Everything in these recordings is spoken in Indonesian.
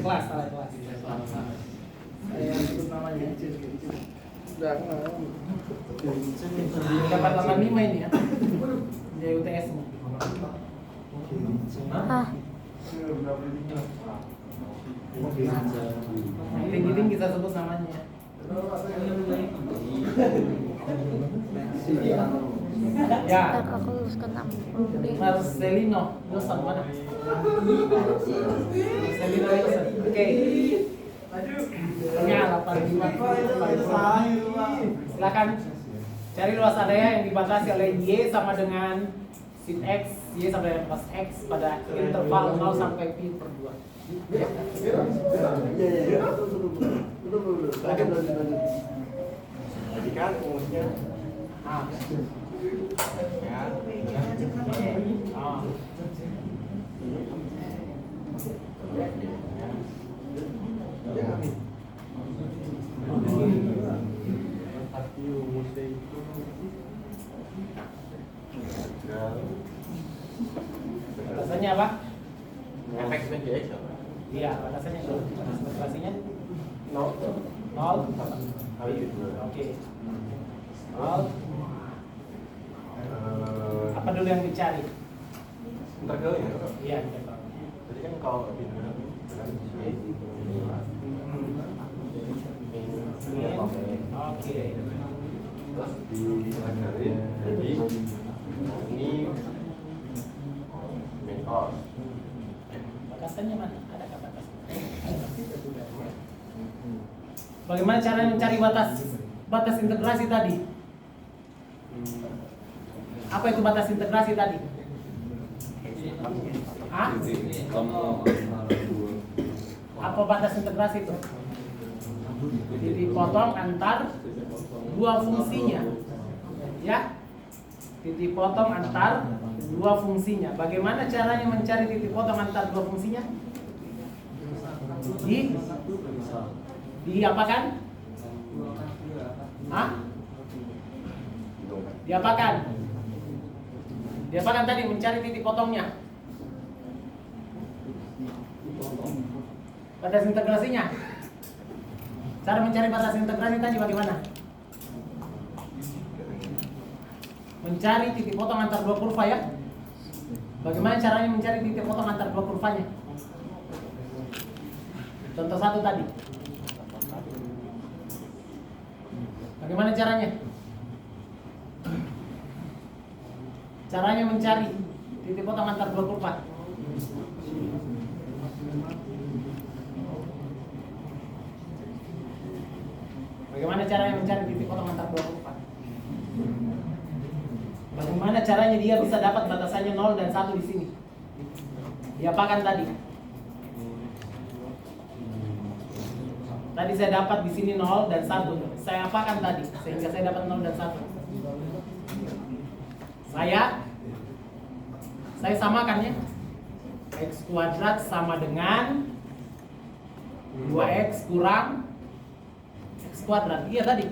kelas, salah kelas. Saya sebut namanya. Dapat 85 ini ya. Jadi UTS-nya. Tinggi-tinggi kita sebut namanya. Ya. Aku luruskan 60. Marcelino Wilson mana? Marcelino Wilson. Oke. Nya 85. Silakan cari luas area yang dibatasi oleh Y sama dengan sin X, Y sama dengan cos X pada interval 0 sampai pi per 2. Silakan. Jadi kan rumusnya Batasannya apa? efek PGX apa? Iya, batasannya batasannya 0. Oke. 0. Apa dulu yang dicari? Intervalnya. Iya, Jadi kan kalau di dengan oke. terus dipelajarin jadi ini main course. Batasannya mana? Ada kata batas. Bagaimana cara mencari batas integrasi tadi? Apa itu batas integrasi tadi? Hah? Apa batas integrasi itu? Titik potong antar dua fungsinya. Ya? Titik potong antar dua fungsinya. Bagaimana caranya mencari titik potong antar dua fungsinya? Diapakan? Hah? Diapakan? Diapakan tadi mencari titik potongnya? Batas integrasinya. Cara mencari batas integrasi tadi bagaimana? Mencari titik potong antar dua kurva ya. Bagaimana caranya mencari titik potong antar dua kurvanya? Contoh satu tadi. Bagaimana caranya? Caranya mencari titik potong antar dua kurva. Bagaimana caranya mencari titik potong antar dua kurva? Bagaimana caranya dia bisa dapat batasannya 0 dan 1 di sini? Diapakan tadi? Tadi saya dapat di sini 0 dan 1. Saya apakan tadi sehingga saya dapat 0 dan 1? Saya samakan ya. X kuadrat sama dengan 2x kurang x kuadrat. Iya tadi.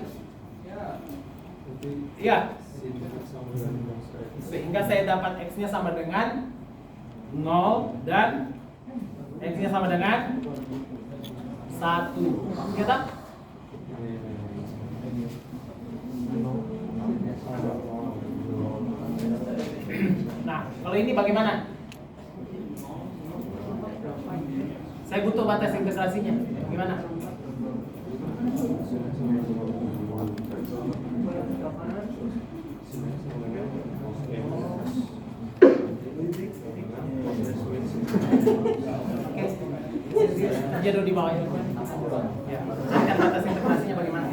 Iya. Sehingga saya dapat x-nya sama dengan 0 dan x-nya sama dengan 1. Kita? Nah, kalau ini bagaimana? Saya butuh batas integrasinya. Gimana? Oke. Jadi di bawah ya. Carikan batas integrasinya bagaimana?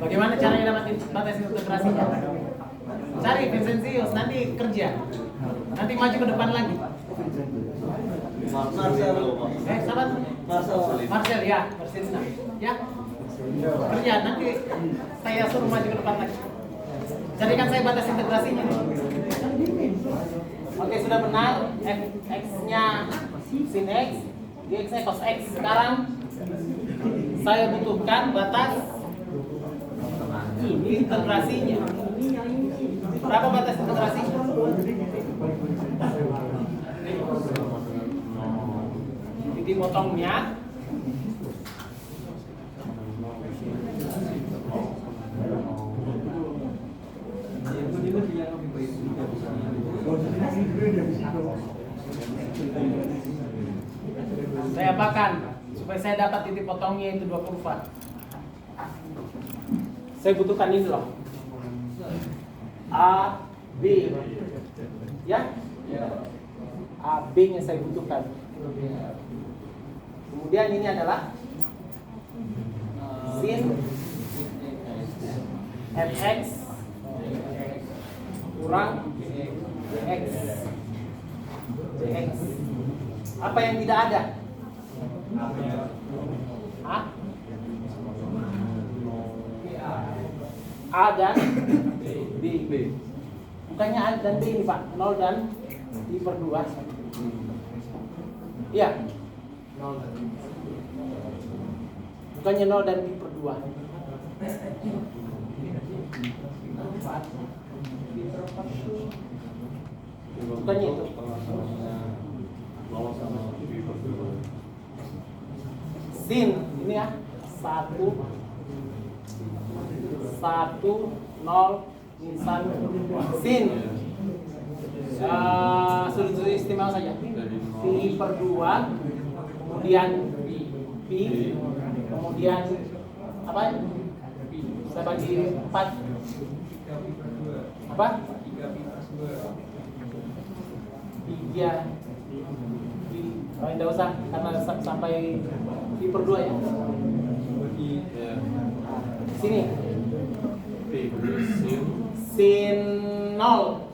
Bagaimana caranya dapat batas integrasinya? Cari Vincentius, nanti kerja. Nanti maju ke depan lagi. Sahabat Marcel ya, Marcelina. Ya. Kerja, nanti saya suruh maju ke depan lagi. Carikan saya batas integrasinya. Oke, sudah benar. X-nya sin X, X-nya cos X. Sekarang saya butuhkan batas ini integrasinya. Berapa batas integrasinya? Titik potongnya saya apakan supaya saya dapat titik potongnya itu 2 kurva. Saya butuhkan ini loh. A, B. Ya? A, B nya saya butuhkan. Kemudian ini adalah sin fx kurang dx. Apa yang tidak ada? A, A dan B. Bukannya A dan B ini Pak, 0 dan I per 2. Iya. Bukannya 0 dan I per 2. Bukannya itu. Sin ini ya 1 0 insan sin sudut istimewa saja pi per 2 kemudian pi kemudian apa saya bagi 4 apa 3 tidak usah karena sampai pi per 2 ya. Sini sin 0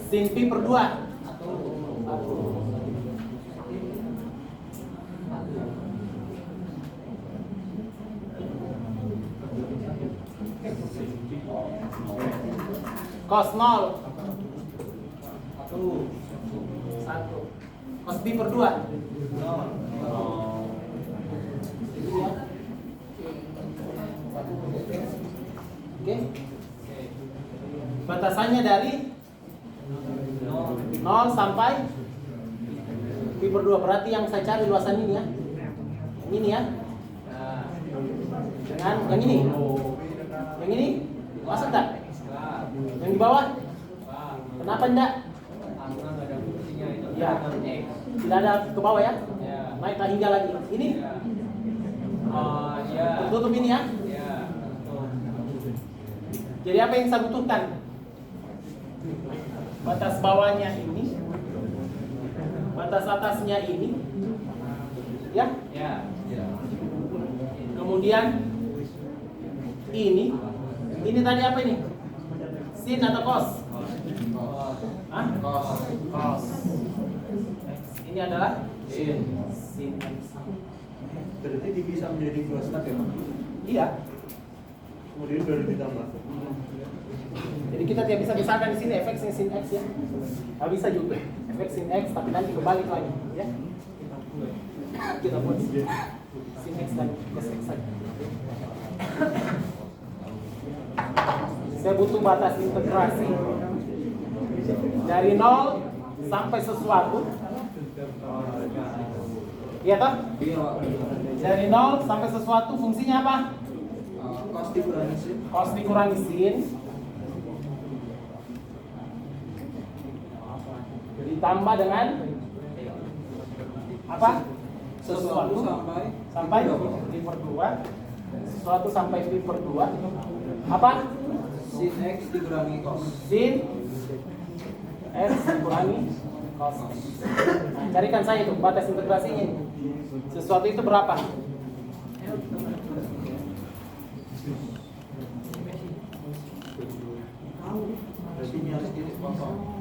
sin pi per 2 cos 0 1 cos pi per 2 Oke. Batasannya dari 0 sampai pi per 2. Berarti yang saya cari luasan ini ya. Yang ini ya. Dengan yang ini. Yang ini masuk tak? Yang di bawah? Kenapa enggak? Ya. Tidak ada ke bawah ya? Naik tak hingga lagi. Ini? Tutup ini ya? Jadi apa yang saya butuhkan? Batas bawahnya ini, batas atasnya ini, ya? Kemudian ini tadi apa ini? Sin atau cos? Hah? Cos. Ini adalah sin. Berarti bisa menjadi 2 step ya? Iya. Kemudian baru ditambah. Jadi kita tidak bisa misalkan di sini fx yang sin x ya. Nggak bisa juga fx sin x tapi nanti kembali lagi ya. Kita buat sin x dan cos x saja. Saya butuh batas integrasi dari 0 sampai sesuatu. Iya toh? Dari 0 sampai sesuatu fungsinya apa? Cos dikurangi sin ditambah dengan apa? Sesuatu sampai pi per 2. Sesuatu sampai pi per 2. Apa? Sin X dikurangi cos. Sin X dikurangi cos. Nah, carikan saya itu batas integrasinya. Sesuatu itu berapa?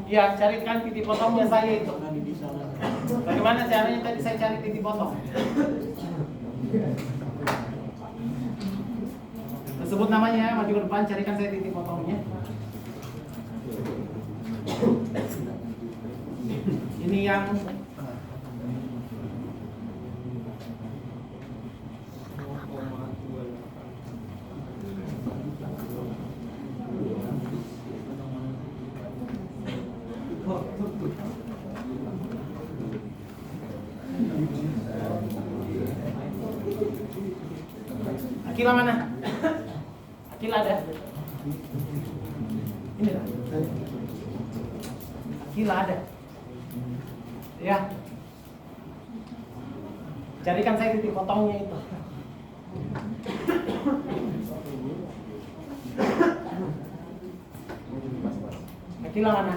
Iya, carikan titik potongnya saya itu. Bagaimana caranya tadi saya cari titik potong? Sebut namanya, maju ke depan, carikan saya titik potongnya. Ini yang Akila mana? Akila ada? Ini lah. Akila ada. Ya. Carikan saya titik potongnya itu. Akila mana?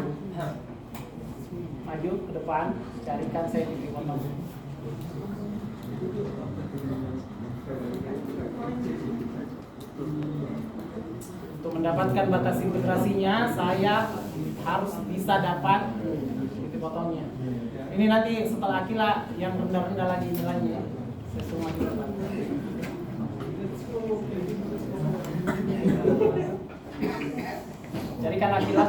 Maju ke depan, carikan saya titik potong. Untuk mendapatkan batas integrasinya, saya harus bisa dapat titik potongnya. Ini nanti setelah Akila yang rendah-rendah lagi nilainya. Saya suruh maju ke depan. Carikan Akila.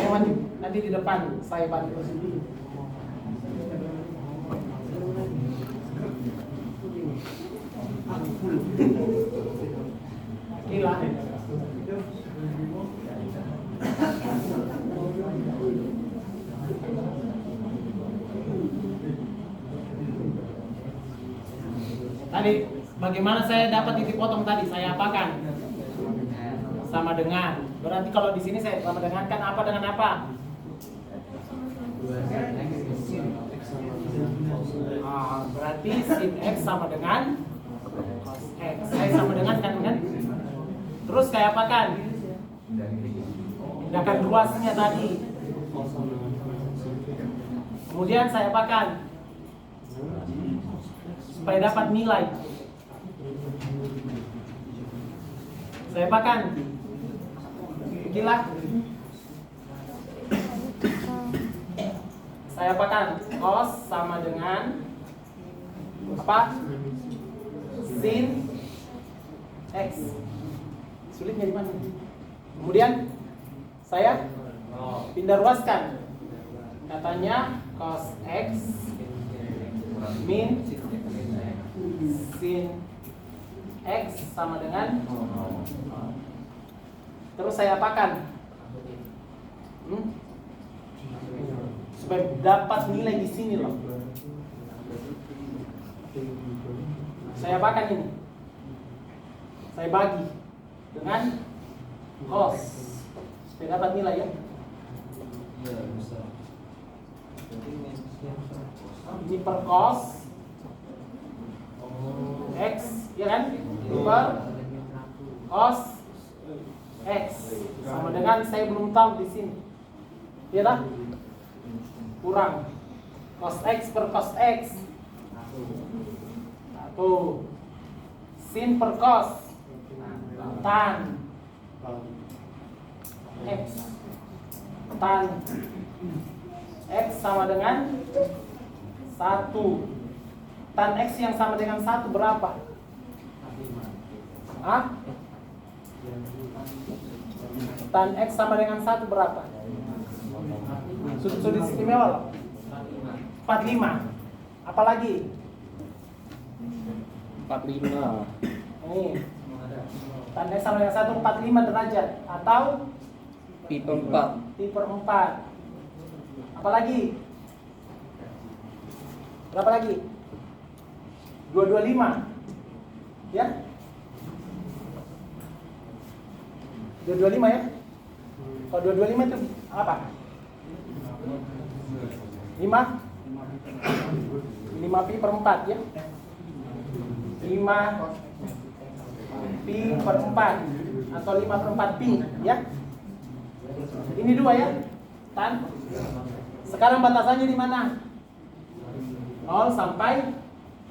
Maju, nanti di depan saya bantu. Akila. Tadi bagaimana saya dapat titik potong tadi? Saya apakan? Sama dengan. Berarti kalau di sini saya sama dengan kan apa dengan apa? Berarti sin x sama dengan cos x. Saya sama dengan kan? Terus kayak apa kan? Pindahkan ruasnya tadi. Kemudian saya apakan? Supaya dapat nilai. Saya apakan? Gila. Saya apakan? Cos sama dengan apa? Sin x. Sulitnya di mana? Kemudian saya pindah ruaskan. Katanya cos x min sin x sama dengan terus saya apakan? Supaya dapat nilai di sini loh. Saya apakan ini? Saya bagi dengan cos supaya dapat nilai ya. Ini per cos x, ya kan? Per cos x sama dengan saya belum tahu di sini, ya tak? Kurang cos x per cos x. Tuh, sin per cos tan x, tan x sama dengan 1. Tan x yang sama dengan 1 berapa? Hah? Tan x sama dengan 1 berapa? Sudut istimewa loh. 45. Apalagi? 45. Ini. Tan x sama dengan 1 45 derajat atau Pi per 4. pi per 4. Apalagi? Berapa lagi? 225. Ya? 225 ya? Kalau 225 itu apa? 5 pi per 4 ya? 5 pi per 4 atau 5 per 4 pi ya? Ini 2 ya? Tan? Sekarang batasannya di mana? 0 sampai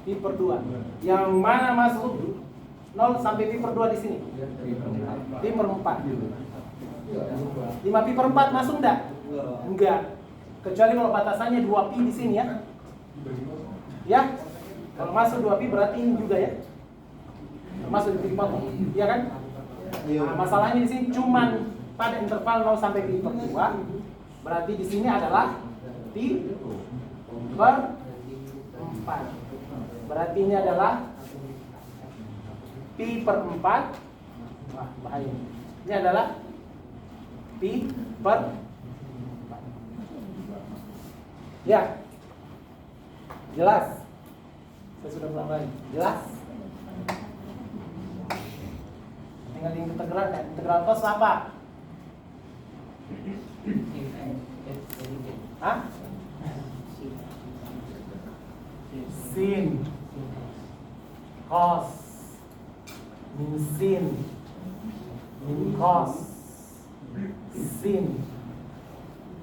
pi per 2. Yang mana masuk 0 sampai pi per 2 di sini? Pi per 4. 5 pi per 4 masuk enggak? Enggak. Kecuali kalau batasannya 2 pi di sini ya. Ya? Kalau masuk 2 pi berarti ini juga ya. Masuk di titik potong. Iya kan? Nah, masalahnya di sini cuman pada interval 0 sampai pi per 2. Berarti di sini adalah pi per 4. Berarti ini adalah pi per 4. Wah, bahaya. Ini adalah pi per 4. Ya. Jelas? Saya sudah ulang lagi. Jelas? Tinggal diintegralkan. Integral cos apa? Hah? Sin cos min sin min cos sin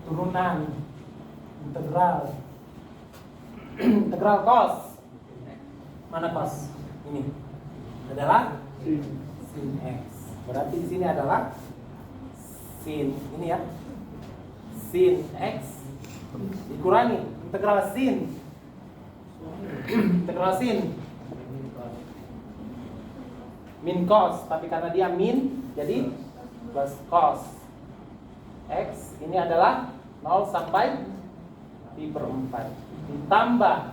turunan integral integral cos. Mana cos? Ini adalah sin x. Berarti di sini adalah sin ini ya. Sin x dikurangi integral sin. Integral sin min cos, tapi karena dia min jadi plus cos x ini adalah 0 sampai pi per 4 ditambah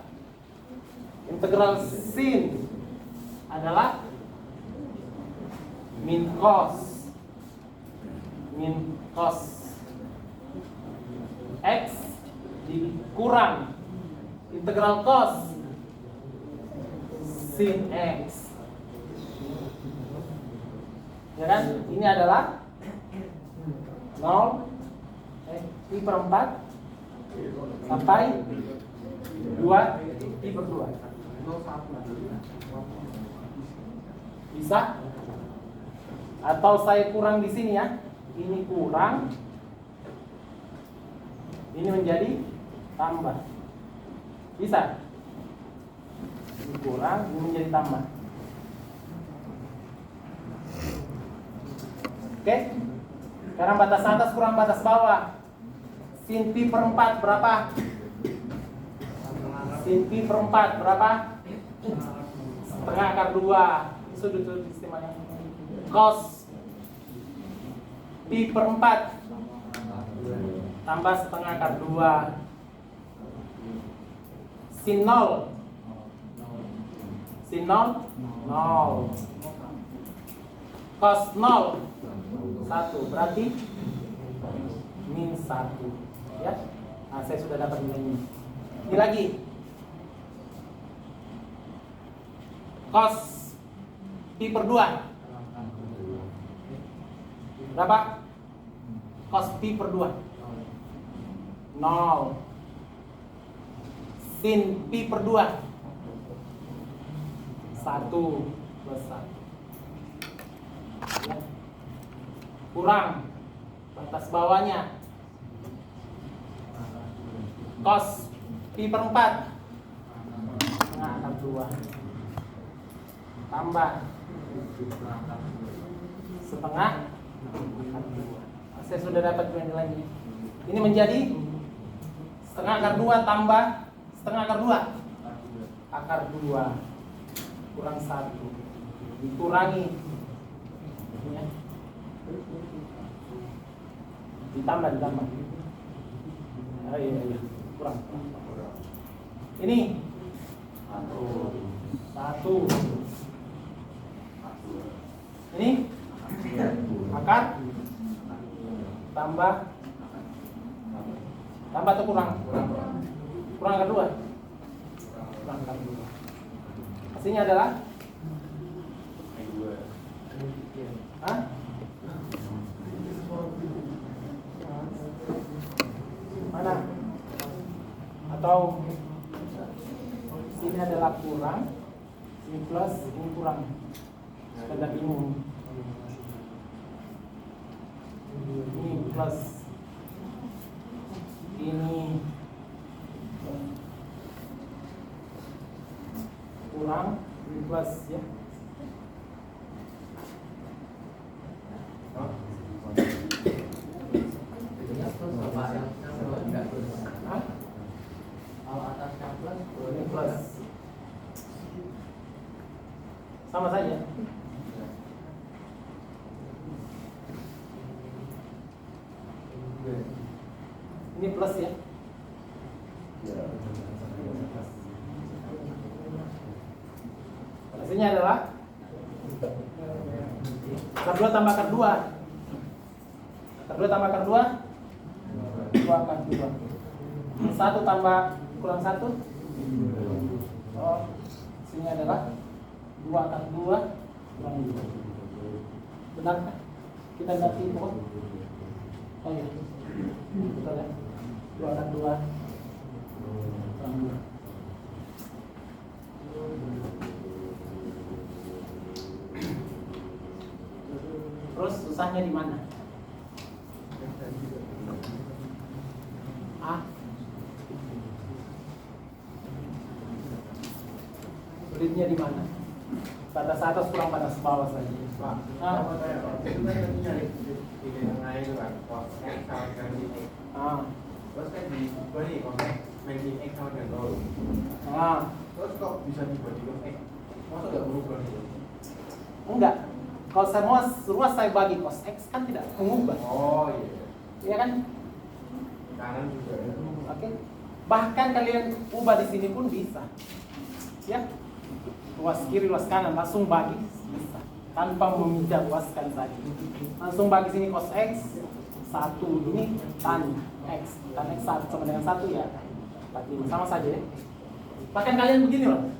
integral sin adalah min cos x dikurang integral cos sin x. Ya kan? Ini adalah 0 pi per 4 sampai 2 pi per 2. Bisa? Atau saya kurang di sini ya. Ini kurang. Ini menjadi tambah. Bisa? Ini kurang, ini menjadi tambah. Oke? Sekarang batas atas kurang batas bawah. Sin pi per 4 berapa? Sin pi per 4 berapa? Setengah akar 2. Sudut istimewanya. Cos pi per 4 tambah setengah akar 2. Sin 0. Sin 0 0. Cos 0 1. Berarti min 1 ya. Nah, saya sudah dapat nilainya. Ini lagi. Cos pi per 2 berapa? Cos pi per 2 0. Sin pi per 2 1 plus 1 ya. Kurang batas bawahnya cos pi per 4 setengah akar 2 tambah setengah akar 2. Saya sudah dapat nilainya. Ini menjadi setengah akar 2 tambah setengah akar 2 akar 2 kurang 1 dikurangi ya. Ditambah oh, iya. Kurang ini 1 ini akar tambah atau kurang akar 2 kurang akar 2 hasilnya adalah hah? Mana? Atau sini adalah kurang, ini plus, ini kurang. Sekedar bingung. Ini plus, ini kurang, ini plus ya. Kalau atasnya plus, Ini plus. Sama saja. Ini plus ya. Hasilnya adalah akar 2 tambah akar 2. Akar 2 tambah akar 2 2 akar 2. 1 tambah kurang 1 Sini adalah 2 akar 2 kurang 2. Benar kan? Kita lihat input. Oh iya, betul ya. 2 akar 2 kurang 2. Terus susahnya di mana? Ah, sulitnya di mana? Batas atas kurang batas bawah saja. Pak, Ah, itu kan nyari di tengah itu kan, kos X sama dengan sin X. ah, Terus kan di ubah nih kos X, main sin X sama dengan 0. ah. Terus kok bisa dibuat di kos X? Masa nggak berubah gitu? Enggak. Kalau semua ruas saya bagi cos X kan tidak mengubah. Oh iya. Iya kan? Kanan juga ya. Oke. Bahkan kalian ubah di sini pun bisa. Ya. Ruas kiri, ruas kanan langsung bagi bisa. Tanpa meminta ruaskan saja. Langsung bagi sini cos X 1 ini tan X. Tan X 1 sama dengan 1 ya. 45 sama saja ya. Bahkan kalian begini loh.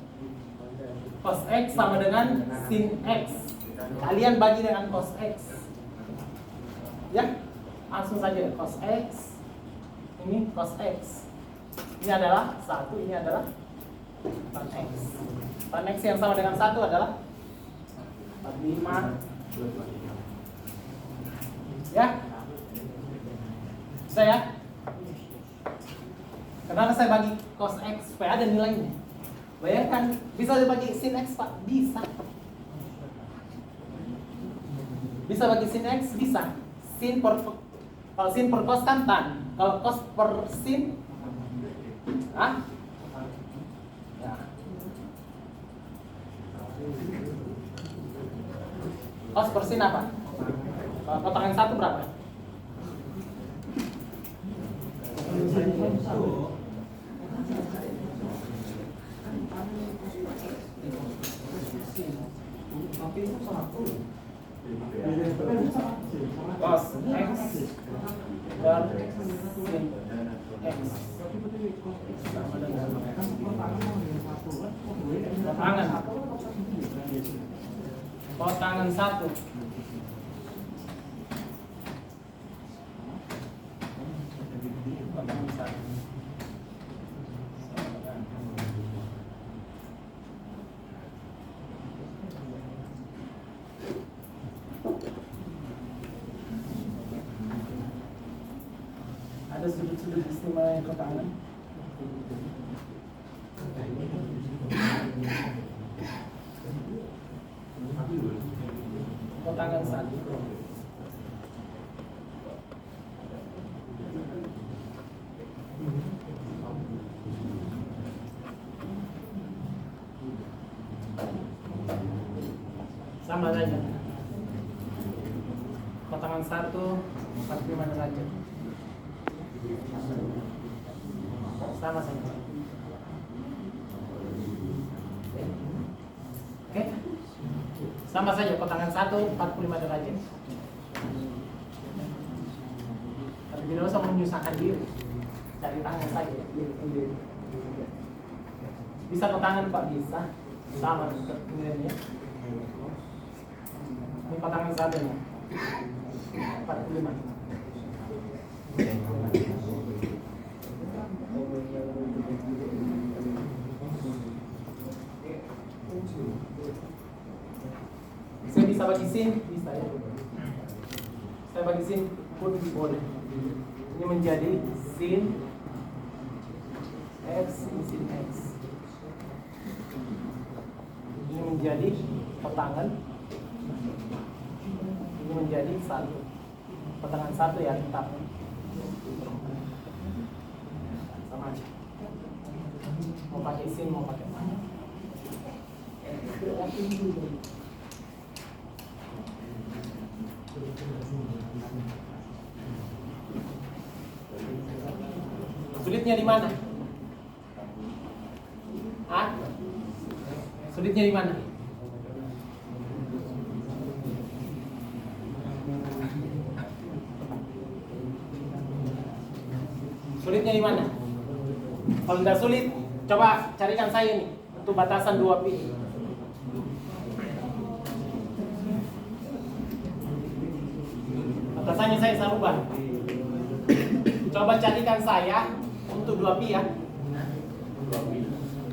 Cos X sama dengan sin X. Kalian bagi dengan cos X. Ya. Langsung saja cos X. Ini cos X. Ini adalah 1, ini adalah tan X. Tan X yang sama dengan 1 adalah 45. Ya. Saya kenapa saya bagi cos X supaya ada nilainya. Bayangkan bisa dibagi sin X Pak? Bisa. Bisa bagi sin X? Bisa. Sin per, kalau sin per cos kan tan. Kalau cos per sin, ah? Ya. Cos per sin apa? Kalau kotangan 1 berapa? Cos X per sin X sama dengan kotangan 1. Kotangan 1 ada sudut-sudut istimewa yang kotangan. Kotangan 1. Sama saja. Kotangan 1 45 derajat. Sama saja. Oke. Sama saja kotangan 1 45 derajat. Tapi tidak usah menyusahkan diri. Cari tangan saja. Bisa kotangan Pak? Bisa. Sama nilainya. Ini kotangan 1 nya 45. Saya bisa bagi sin, bisa ya. Saya bagi sin pun boleh. Ini menjadi sin X, ini sin X. Ini menjadi kotangan. Ini menjadi 1. Kotangan 1 ya tetap. Sama aja. Mau pakai sin, mau pakai mana? Sulitnya di mana? Ah? Sulitnya di mana? Sulitnya di mana? Kalau tidak sulit, coba carikan saya ini. Untuk batasan 2 pi. Batasannya saya rubah. Coba carikan saya untuk 2 pi ya.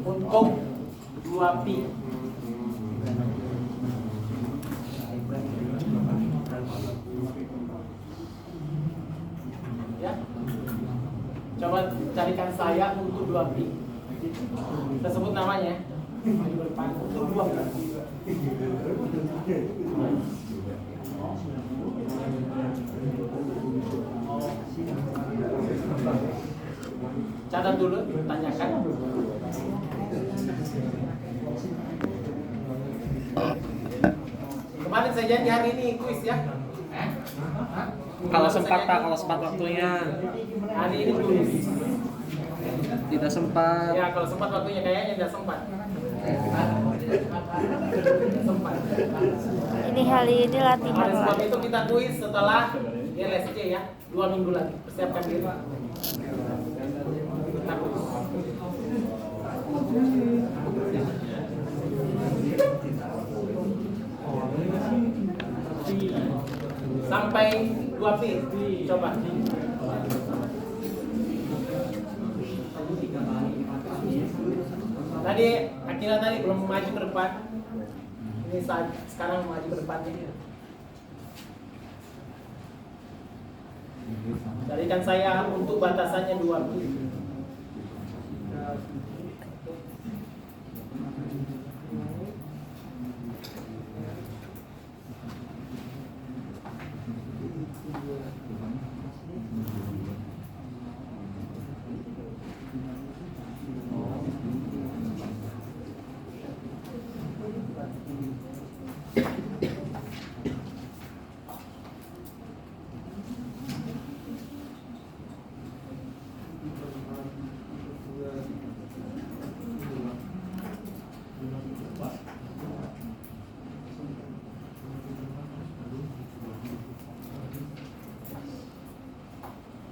Untuk 2 pi. Ya. Coba carikan saya untuk 2 pi. Kita sebut namanya. Untuk 2 pi. Catat dulu, tanyakan. Kemarin saya janji hari ini kuis ya. Kalau sempat Pak, kalau sempat waktunya. Hari ini kuis. Tidak sempat. Ya kalau sempat waktunya kayaknya tidak sempat. Sempat. Ini hari ini latihan Oleh sebab lagi. itu kita kuis setelah LSC ya, 2 minggu lagi. Persiapkan diri. Kita kuis. Sampai 2 pi. Coba. Tadi akhirnya tadi belum maju ke depan. Ini saat sekarang maju ke depannya. Carikan saya untuk batasannya 2 pi.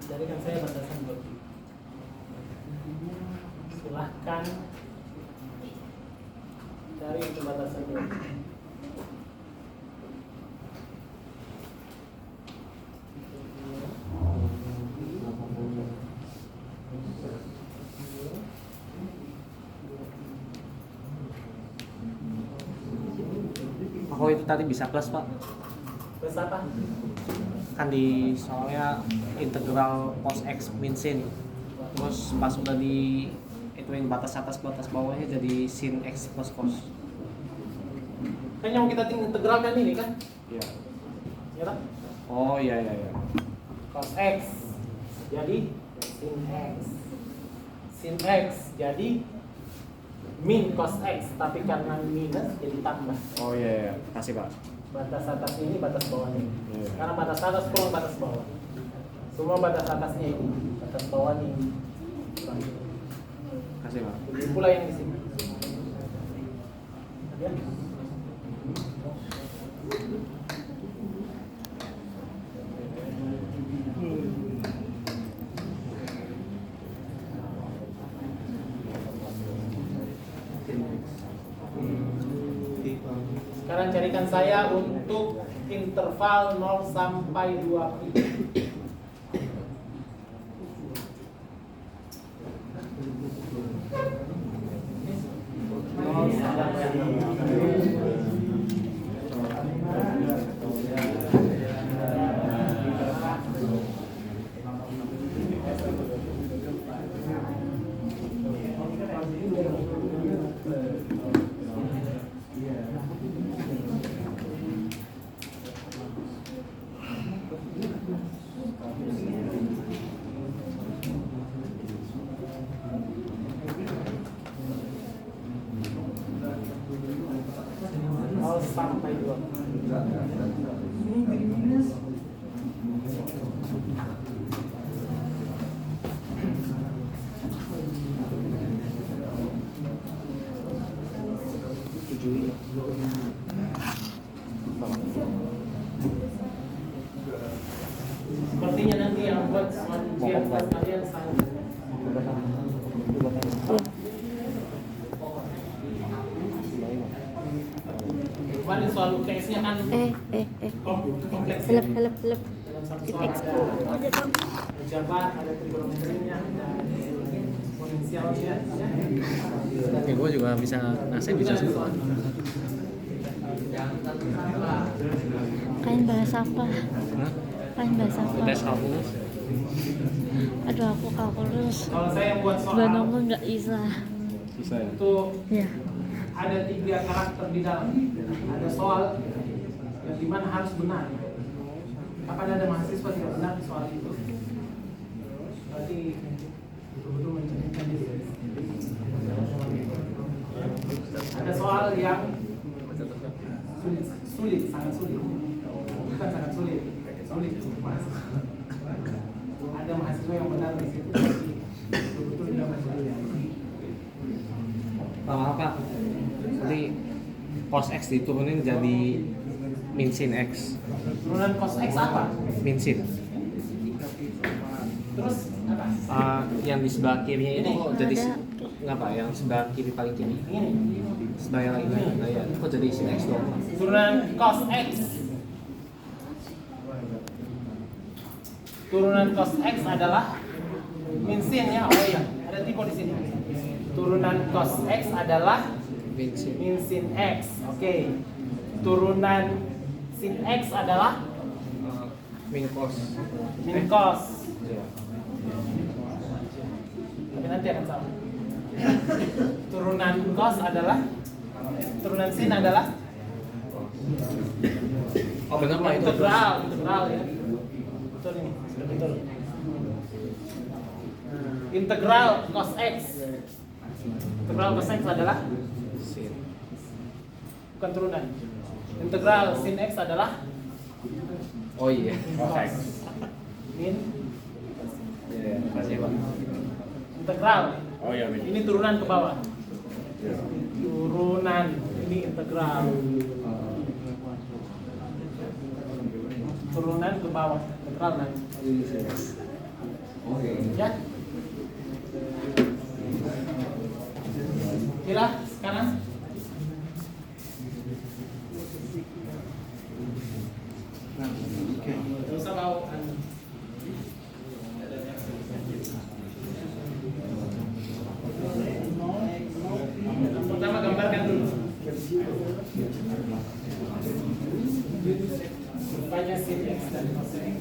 Jadikan saya batasan 2 pi. Silahkan cari itu batasan 2 pi. Oh itu tadi bisa plus Pak. Terus apa? Kan di soalnya integral cos x min sin. Terus pas udah di ituin batas atas batas bawahnya jadi sin x plus cos. Kayaknya mau kita integralkan ini kan? Iya. Ya kan? Oh iya iya iya. Cos X jadi sin X. Sin X jadi min cos X, tapi karena minus jadi tambah. Oh iya iya. Kasih Pak. Batas atas ini, batas bawah ini. Iya. Karena batas atas kurang batas bawah. Semua batas atasnya ini, batas bawahnya ini. Kasih Pak. Begitu pula yang di sini. Ya. Sekarang carikan saya untuk interval 0 sampai 2 pi. Sampai 2. Sepertinya nanti yang buat ujian kalian saya. Kemarin soal UTS-nya kan kompleks. ya. help Dalam satu di soal teksku ada ada dong. aljabar, ada trigonometrinya, ada eksponensialnya. Ya. Ya gue juga bisa nasi bisa semua. Kalian bahas apa? Hah? Kalian bahas apa? Tes kalkulus. Aduh aku kalkulus. Kalau saya yang buat Dua soal nomor nggak bisa. Susah ya. itu Ya. ada 3 karakter di dalam. Ada soal yang dimana harus benar. Kapan ada mahasiswa tidak benar di soal itu, berarti betul-betul mencerminkan diri. Ada soal yang sulit, sangat sulit. Bukan sangat sulit, sulit untuk mahasiswa. Ada mahasiswa yang benar di situ, tapi betul-betul dia masih Apa? Nanti cos X diturunin jadi min sin X. turunan cos X apa? Min sin. Terus apa? Yang di sebelah kirinya ini kok jadi Ada. nggak pak? Yang sebelah kiri paling kiri. Ini Sebelah yang ini. Nah ya, kok jadi sin X dong? turunan cos X. Turunan cos X adalah min sin ya. Oh iya, ada tipe di sini. Turunan cos X adalah Min sin. min sin X. Oke. Turunan sin X adalah Min cos. min cos. Iya. Tapi nanti akan sama. Turunan cos adalah turunan sin adalah Oh benar pak itu. integral ya. Betul ini, sudah betul. Integral cos X. Integral cos X adalah Sin. bukan turunan. Integral sin X adalah Oh iya. cos. Min Iya. Makasih pak. integral. Oh iya, Min. Ini turunan ke bawah. Turunan ini integral. Turunan ke bawah integral nanti. Oke. Ya. Kira sekarang Gak usah bawa pertama gambarkan dulu banyak sin X dan cos X.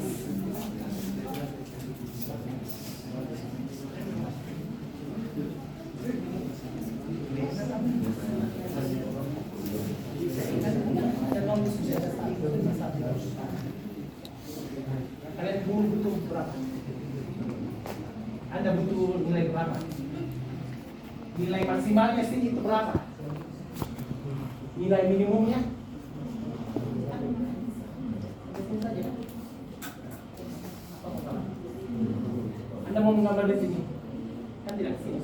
Kalian butuh berapa? Anda butuh nilai berapa? Nilai maksimalnya sih itu berapa? Nilai minimumnya? Anda mau menggambar di sini? Kan tidak di sini.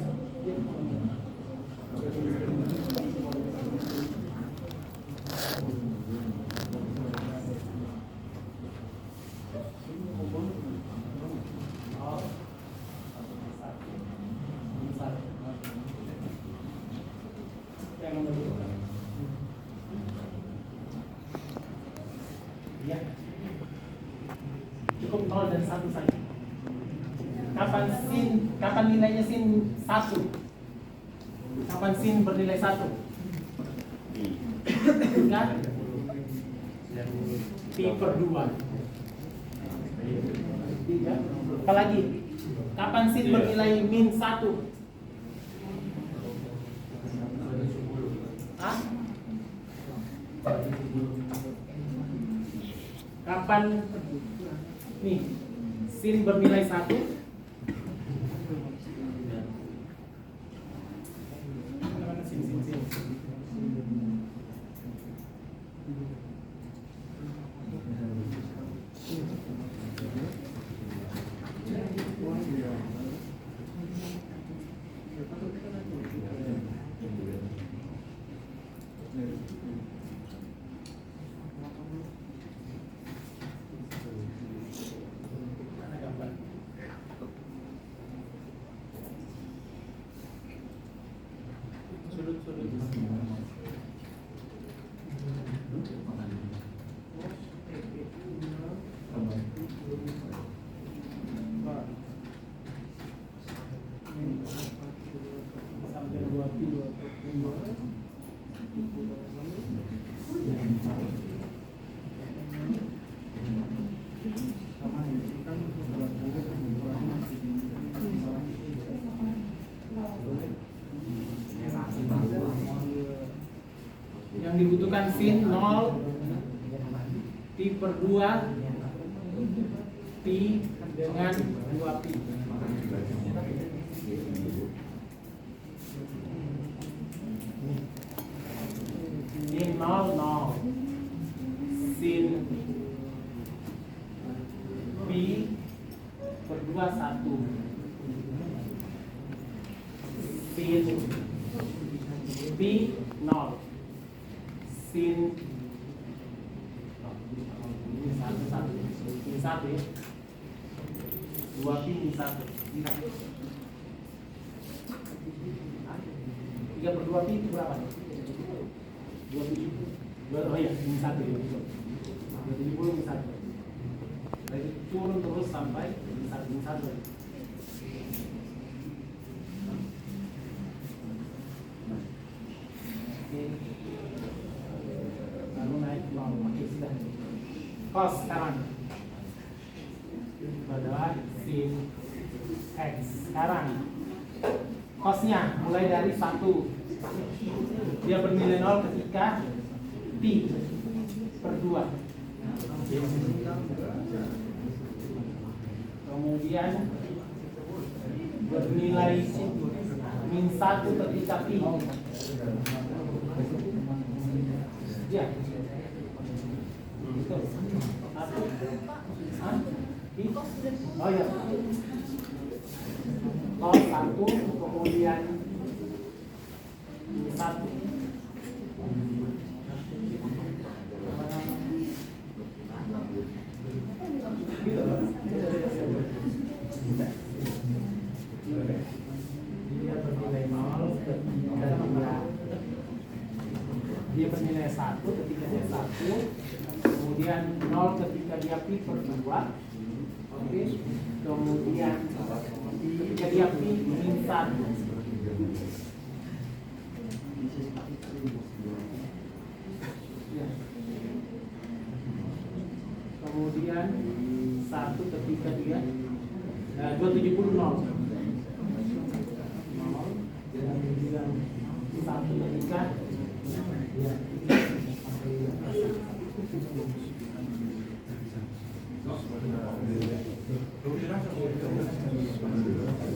Ya. Cukup 0 dan 1 saja. Kapan nilainya sin 1? Kapan sin bernilai 1? Kan? Pi per 2. Ya. Apalagi? Kapan sin bernilai min 1? Hah? Kapan nih sin bernilai 1? Mana sin. Sudut. Yang dibutuhkan sin 0 pi per 2 pi dengan 2 pi. Sin 0 0 sin pi per 2 1 sin pi 0 sin ini satu ya, 2 pi ini 1, 3 per 2 pi itu berapa? 2 pi, oh iya, ini 1 ya, 270 ini 1, jadi turun terus sampai ini 1 lagi. Lalu naik nol, oke sudah. Cos sekarang adalah sin x. Sekarang cosnya mulai dari 1, dia bernilai 0 ketika pi per 2. Kemudian bernilai min 1 ketika pi. Ya. Itu. Satu. Hah? Pi? Oh ya. Cos 1 kemudian 1. Dia bernilai 1 ketika dia 1, kemudian 0 ketika dia pi per 2, oke, kemudian ketika dia pi min 1. Ya. Kemudian 1 ketika dia 270 0. Kemudian 1 ketika ya.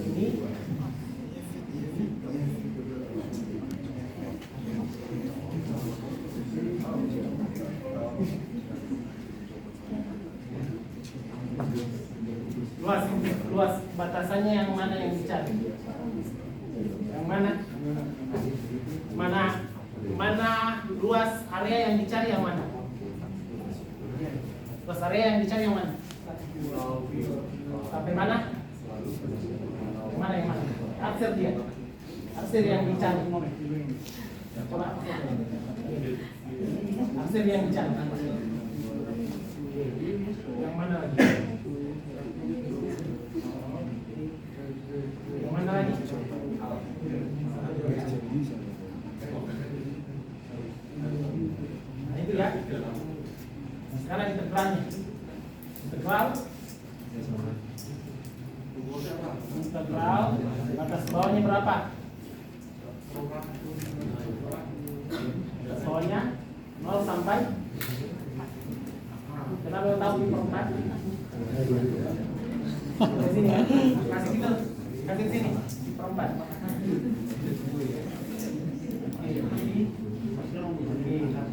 Ini luas batasannya yang mana yang dicari? Yang mana? Mana luas area yang dicari yang mana? Luas area yang dicari yang mana? Sampai mana? Yang mana yang mana? Aksir dia. Aksir yang dicari. Coba. Aksir yang dicari. Yang mana lagi? Yang mana lagi? Nah itu ya. Sekarang integralnya. Integral batas bawahnya berapa? Batas bawahnya 0 sampai. Kenapa lo tahu pi per 4? Kasih sini ya. Kasih gitu. Kasih sini. Pi per 4.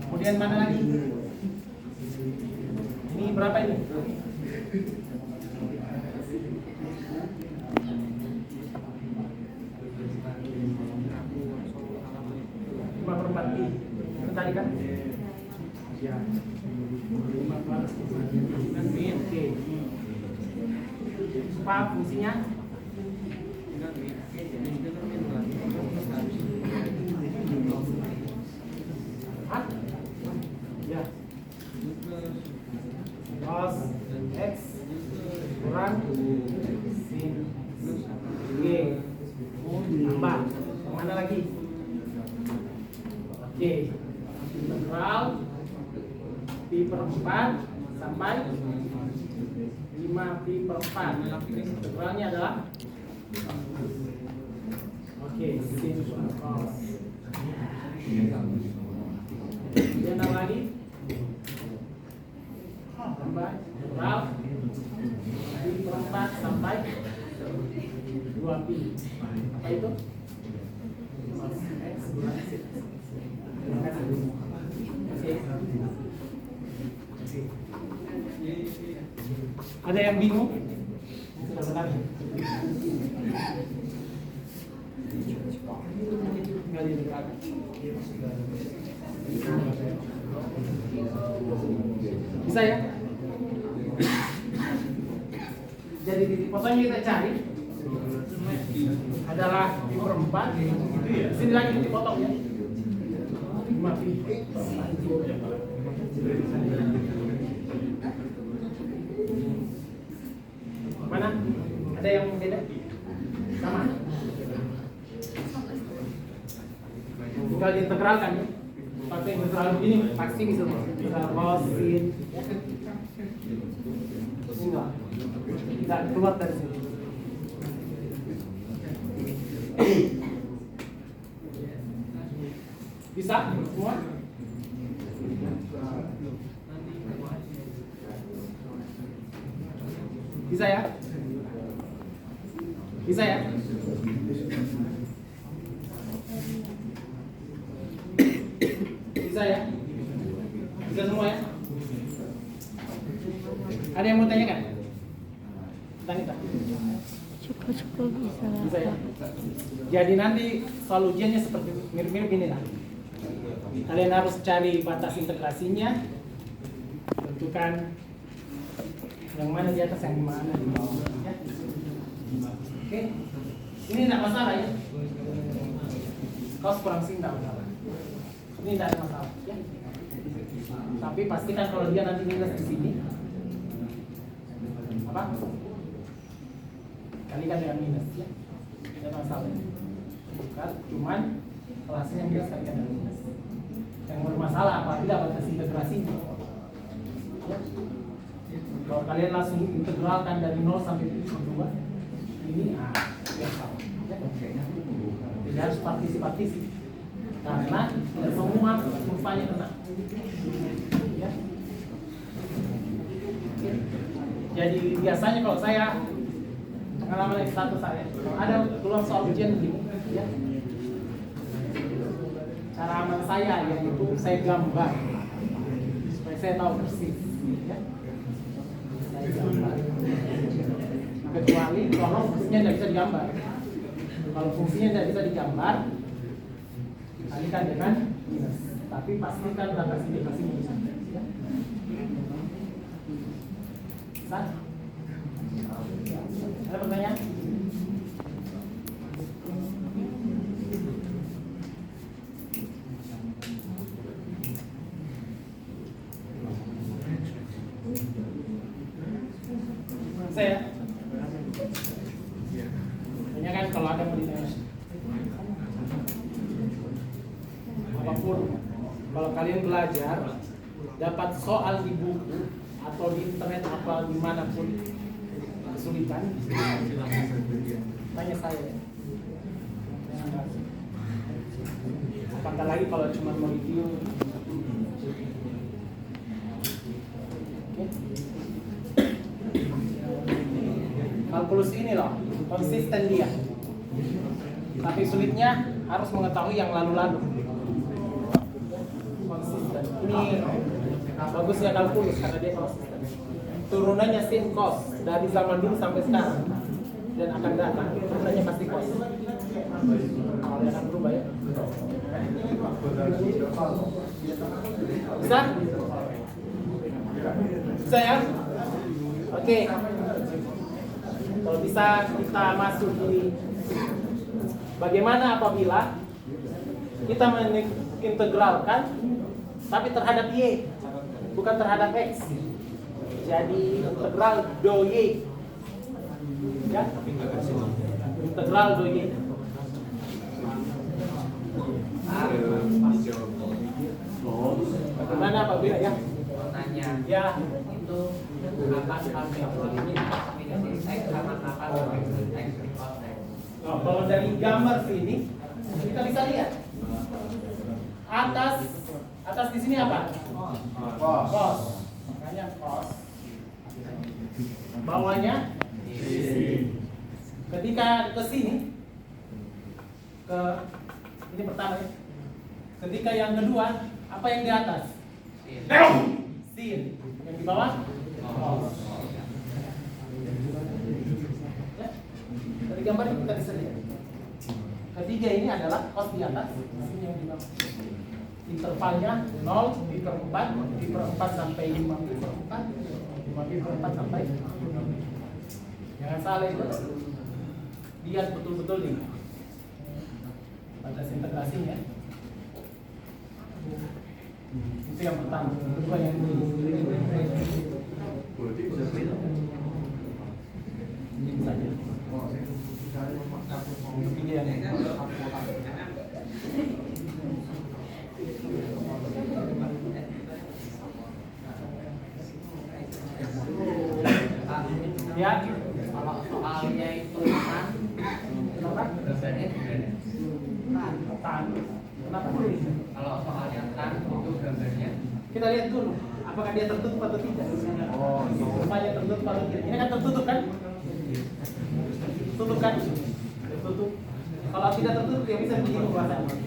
Kemudian mana lagi? Ini berapa ini? 5/4 pi. Itu tadi kan? Ya. 5/4 min K. Apa fungsinya? Hah? Ya. Cos X kurang sin G tambah. Mana lagi? Oke, integral pi per 4 sampai 5 pi per 4. Integralnya adalah oke, sin cos. Kemudian apa lagi? Tambah integral pi per 4 sampai 2 pi. Apa itu? Cos x bulan sin. Ada yang bingung? Sudah benar? Nggak didengarkan. Bisa ya? Jadi titik fotonya kita cari adalah pi per 4. Sini lagi titik potongnya. 5 pi. Mana? Ada yang beda? Sama? Tinggal diintegralkan ya. Pakai integral begini pasti bisa integral cos sin. Enggak. Tidak keluar dari sini. Bisa semua? Bisa ya? Bisa ya? Bisa ya? Bisa semua ya? Ada yang mau tanyakan? Tentang itu? Cukup bisa lah. Bisa ya? Jadi nanti soal ujiannya seperti mirip-mirip ini lah. Kalian harus cari batas integrasinya, tentukan yang mana di atas, yang mana di bawah. Ya. Oke, ini tidak masalah ya. Cos kurang sin tidak masalah. Ini tidak ada masalah. Ya. Tapi pastikan kalau dia nanti minus di sini, apa? Kalikan dengan minus ya. Tidak ada masalah. Bukan, cuman kelasnya minus kalikan dengan minus. Yang bermasalah apabila batas integrasinya. Ya. Kalau kalian langsung integralkan dari 0 sampai 2, ini biasa. Ya. Jadi harus partisi-partisi. Karena tidak semua kurvanya kena. Ya. Jadi biasanya kalau saya pengalaman S1 saya, kalau ada keluar soal ujian begini, ya. Cara aman saya yaitu saya gambar supaya saya tahu persis. Ya. Saya gambar. Kecuali kalau fungsinya tidak bisa digambar. Kalau fungsinya tidak bisa digambar, kalikan dengan minus. Tapi pastikan batas integrasinya bisa. Ya. Bisa? Ada pertanyaan? Saya tanyakan kalau ada mau ditanya. Apapun, kalau kalian belajar dapat soal di buku atau di internet apa dimanapun kesulitan, tanya saya. Apatah lagi kalau cuma mau review. Kalkulus ini loh, konsisten dia. Tapi sulitnya harus mengetahui yang lalu-lalu. Konsisten. Ini bagusnya kalkulus karena dia konsisten. Turunannya sin cos dari zaman dulu sampai sekarang dan akan datang. Turunannya pasti cos. Kalau dia akan berubah ya. Bisa? Bisa ya? Oke. Kalau bisa kita masuk di bagaimana apabila kita mengintegralkan tapi terhadap y bukan terhadap x. Jadi integral do y. Ya? Integral do y. beda ya. Tanya Ya, itu apa sampai ini minus X sama apa sin X di cos X. oh, kalau dari gambar sini kita bisa lihat atas di sini apa? Cos. Makanya cos. Bawahnya ketika ke sini ke ini pertama ya. Ketika yang kedua apa yang di atas? Sin. Yang di bawah? Cos. Ya. Dari gambar ini kita bisa lihat. Ketiga ini adalah cos di atas, sini yang di bawah. Intervalnya 0, pi per 4, pi per 4 sampai 5 pi per 4, 5 pi per 4 sampai 5. Jangan salah itu. Lihat betul-betul nih. Batas integrasinya. Itu yang pertama. Kedua yang ini saja. Ketiga yang ya, Kalau soalnya itu kan kenapa? gambarnya gimana? Tan. Kenapa? Kalau soalnya kan itu gambarnya Kita lihat dulu, apakah dia tertutup atau tidak. oh Rupanya tertutup atau tidak. Ini kan tertutup kan? Tertutup kan? Tertutup. Kalau tidak tertutup, dia bisa menghitung luasannya.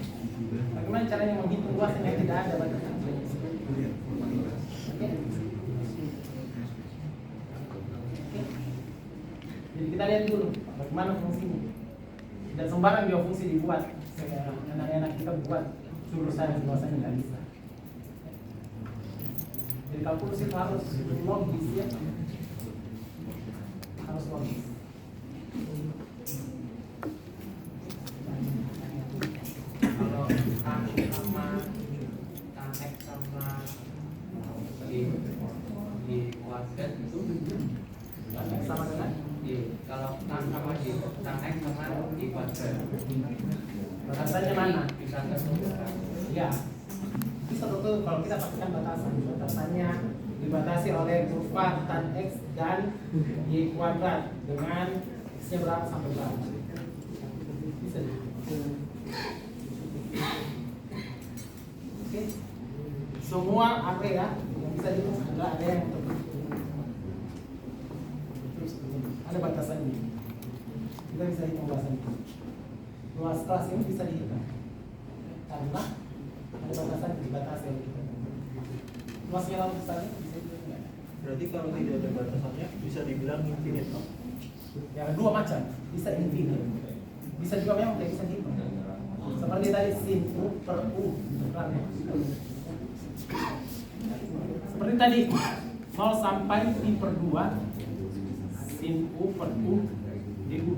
Bagaimana caranya menghitung luasan yang tidak ada batasan? Oke. Jadi kita lihat dulu bagaimana fungsinya. Dan sembarang dia fungsi dibuat. Anak-anak kita buat suruh saya luasannya nggak bisa. Jadi kalkulus itu harus logis ya. Harus logis. kalau tan sama tan X sama di kuadrat itu Sama dengan kalau tan sama tan X sama di kuadrat batasannya mana? bisa ketemu kan? Ya, bisa betul kalau kita pastikan batasan. Batasannya dibatasi oleh kurva tan X dan Y kuadrat dengan X-nya berapa sampai berapa. Bisa. Oke. Semua area yang bisa dihitung adalah area yang tertutup. Terus ada batasannya. Kita bisa hitung luasannya. Luas kelas ini bisa dihitung karena ada batasan dibatasi oleh kita. Luasnya lalu besarnya bisa dihitung nggak? Berarti kalau tidak ada batasannya bisa dibilang infinite, no? Yang dua macam, bisa infinite, bisa juga memang tidak bisa dihitung. Seperti tadi sin U per U. Seperti tadi 0 sampai pi per 2 sin U per U du.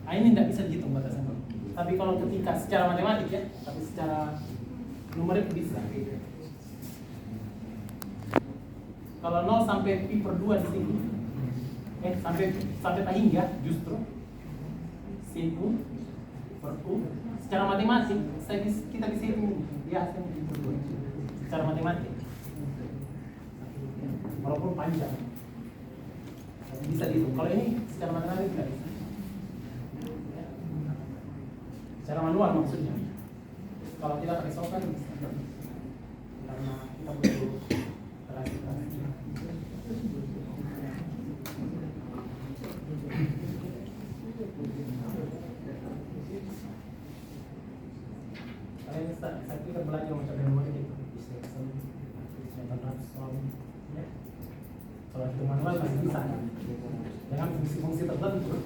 Nah, ini tidak bisa dihitung batasannya. Tapi kalau ketika secara matematik ya, tapi secara numerik bisa. Kalau 0 sampai pi per 2 di sini, sampai hingga justru sin U per U secara matematik kita bisa hitung dia hasilnya pi per 2 secara matematik. Walaupun panjang, tapi bisa dihitung. Kalau ini secara matematik tidak bisa. Secara manual maksudnya. Kalau kita pakai software bisa. Karena kita butuh operasi. Kalian saya pikir belajar macam manual itu bisa ya. Kalau itu manual masih bisa. Dengan fungsi-fungsi tertentu.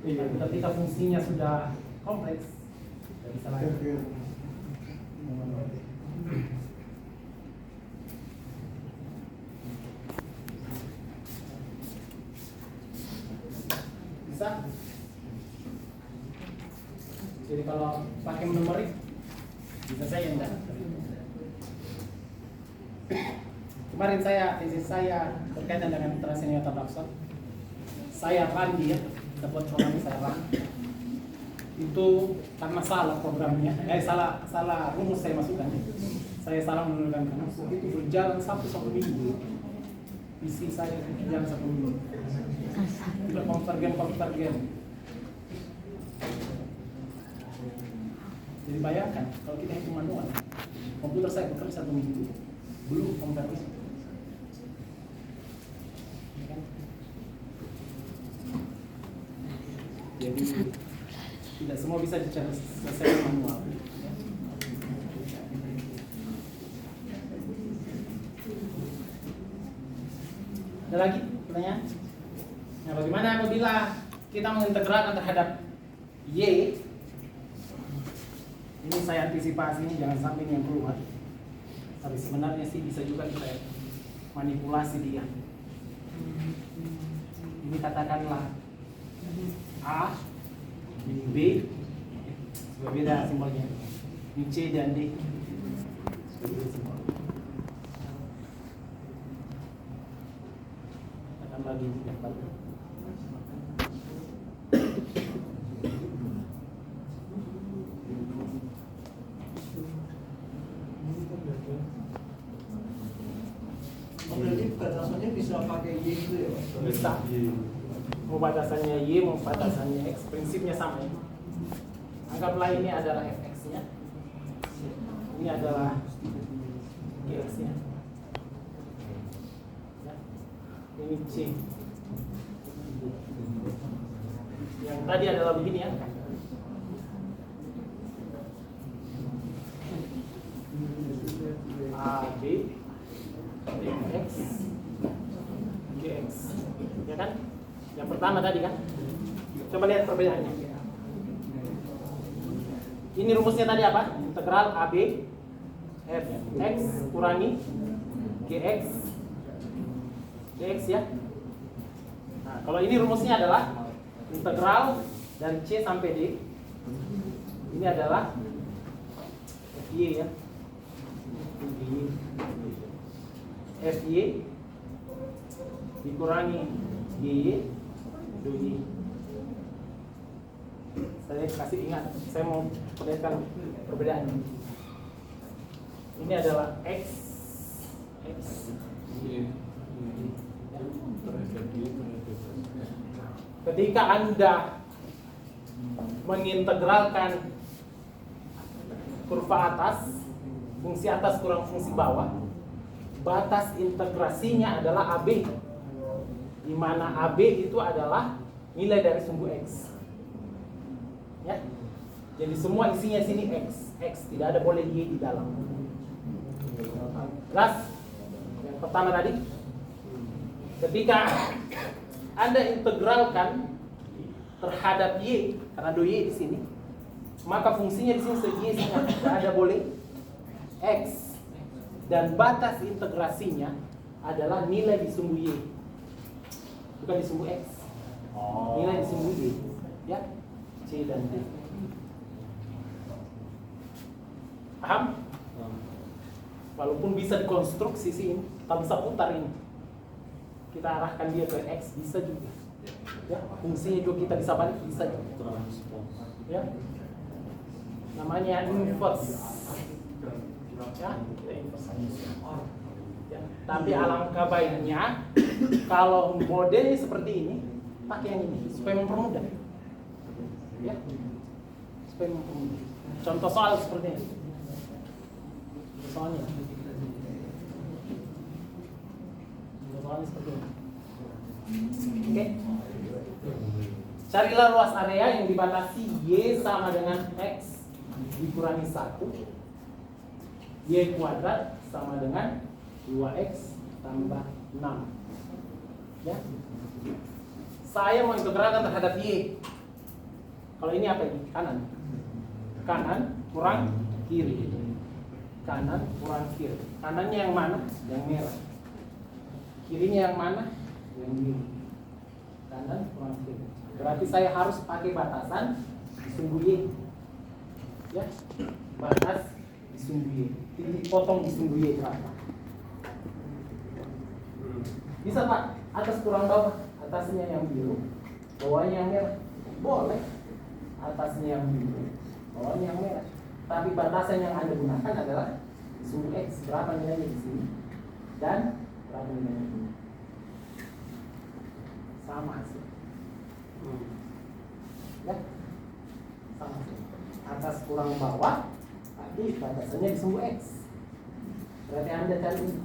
Tapi ketika fungsinya sudah kompleks, tidak bisa lagi. Bisa? Jadi kalau pakai numerik bisa saya enggak? Kemarin tesis saya berkaitan dengan transeniota Blackstone. Saya run dia, dapat program saya run. Itu karena salah programnya, salah rumus saya masukkan. saya salah menurunkan karena itu berjalan 1 minggu. PC saya berjalan 1 minggu. Tidak konvergen. Jadi bayangkan kalau kita hitung manual, komputer saya bekerja 1 minggu, belum konversi. Ya kan? Jadi tidak semua bisa selesai manual. Ada lagi pertanyaan? Nah, bagaimana apabila kita mengintegralkan terhadap Y? Ini saya antisipasi ini jangan sampai ini yang keluar. Tapi sebenarnya sih bisa juga kita manipulasi dia. Ini katakanlah A, ini B, berbeda simbolnya. Ini C dan D. Berbeda simbol. Katakan lagi yang baru. Berarti batasannya bisa pakai Y itu ya Pak? Bisa. Mau batasannya Y, mau batasannya X, prinsipnya sama ya. Anggaplah ini adalah fx-nya, ini adalah gx-nya, ya. Ini C. Yang tadi adalah begini ya. A, B, X, GX, ya kan? Yang pertama tadi kan? Coba lihat perbedaannya. Ini rumusnya tadi apa? Integral AB fx kurangi gx dx ya. Nah, kalau ini rumusnya adalah integral dari C sampai D. Ini adalah FY ya. FY dikurangi GY DY. Saya kasih ingat, saya mau perlihatkan perbedaan. Ini adalah X. Ketika Anda mengintegralkan kurva atas, fungsi atas kurang fungsi bawah, batas integrasinya adalah AB, di mana AB itu adalah nilai dari sumbu X. Ya, jadi semua isinya sini X, tidak ada boleh Y di dalam. Jelas? Yang pertama tadi, ketika Anda integralkan terhadap Y, karena ada Y di sini, maka fungsinya di sini Y tidak ada boleh X, dan batas integrasinya adalah nilai di sumbu Y, bukan di sumbu X. Nilai di sumbu Y, ya, C dan D. Paham? Walaupun bisa dikonstruksi sih, kita bisa putar ini. Kita arahkan dia ke X, bisa juga. Ya, fungsinya juga kita bisa balik, bisa juga. Ya, namanya inverse. Ya, kita inverse aja. Ya, tapi alangkah baiknya kalau modelnya seperti ini, pakai yang ini supaya mempermudah. Ya, supaya mempermudah. Contoh soal seperti ini. Soalnya seperti ini. Oke. Carilah luas area yang dibatasi Y sama dengan X dikurangi 1, Y kuadrat sama dengan 2X tambah 6. Ya. Saya mau integralkan terhadap Y. Kalau ini apa ini? Kanan. Kanan kurang kiri. Kanan kurang kiri. Kanannya yang mana? Yang merah. Kirinya yang mana? Yang biru. Kanan kurang kiri. Berarti saya harus pakai batasan di sumbu Y. Ya, batas di sumbu Y. Titik potong di sumbu Y berapa? Bisa Pak? Atas kurang bawah. Atasnya yang biru, bawahnya yang merah. Boleh. Atasnya yang biru, bawahnya yang merah. Tapi batasan yang Anda gunakan adalah Sumbu X berapa nilainya di sini dan berapa nilainya di sini. Sama sih. Ya. Sama sih. Atas kurang bawah, tapi batasannya di sumbu X. Berarti Anda cari ini.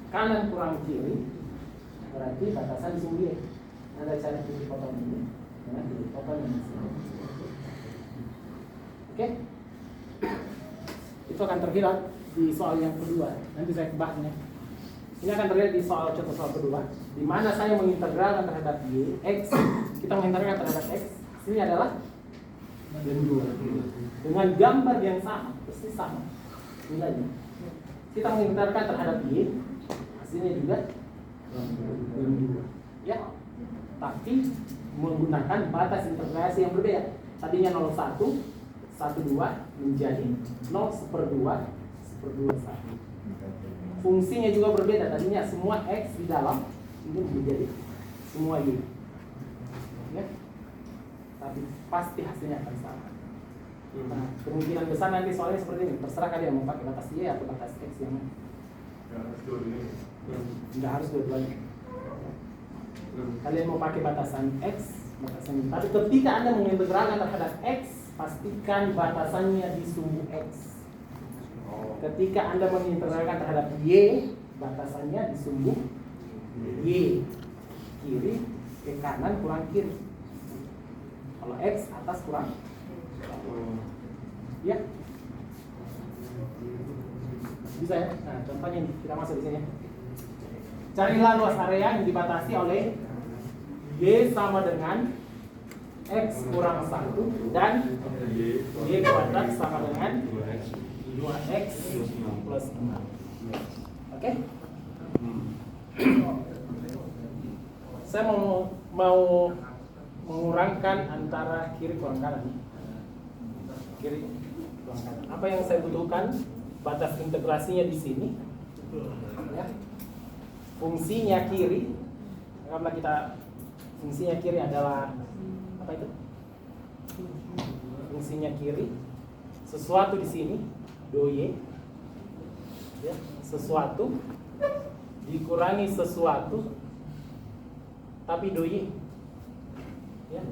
Kanan kurang kiri, berarti batasan di sumbu Y. Anda cari titik potong ini, dengan titik potong yang di sini. Oke? Itu akan terlihat di soal yang kedua. Nanti saya bahasnya. Ini akan terlihat di contoh soal kedua, di mana saya mengintegralkan terhadap Y, X. Kita mengintegralkan terhadap X. Ini adalah dengan gambar yang sama, pasti sama nilainya. Kita mengintegralkan terhadap Y, hasilnya juga ya, tapi menggunakan batas integrasi yang berbeda. Tadinya 0,1, 1,2 menjadi 0/2, 1. Fungsinya juga berbeda. Tadinya semua X di dalam, ini menjadi semua Y. Ya. Tapi pasti hasilnya akan sama. Nah, kemungkinan besar nanti soalnya seperti ini. Terserah kalian mau pakai batas Y atau batas X yang tidak harus dua-duanya. Kalian mau pakai batasan X, batasan Y. Tapi ketika Anda mengintegralkan terhadap X, pastikan batasannya di sumbu X. Ketika Anda mengintegralkan terhadap Y, batasannya di sumbu Y. Kiri ke kanan kurang kiri. Kalau X atas kurang. Ya. Bisa ya? Nah, contohnya ini, kita masuk di sini. Carilah luas area yang dibatasi oleh Y sama dengan X kurang 1 dan Y kuadrat sama dengan 2X plus 6. Oke? Saya mau mengurangkan antara kiri kurang kanan. Kiri kurang kanan. Apa yang saya butuhkan? Batas integrasinya di sini. Ya. Fungsinya kiri. Anggaplah kita fungsinya kiri adalah apa itu? Fungsinya kiri. Sesuatu di sini do Y. Ya, sesuatu dikurangi sesuatu tapi do Y. Ya.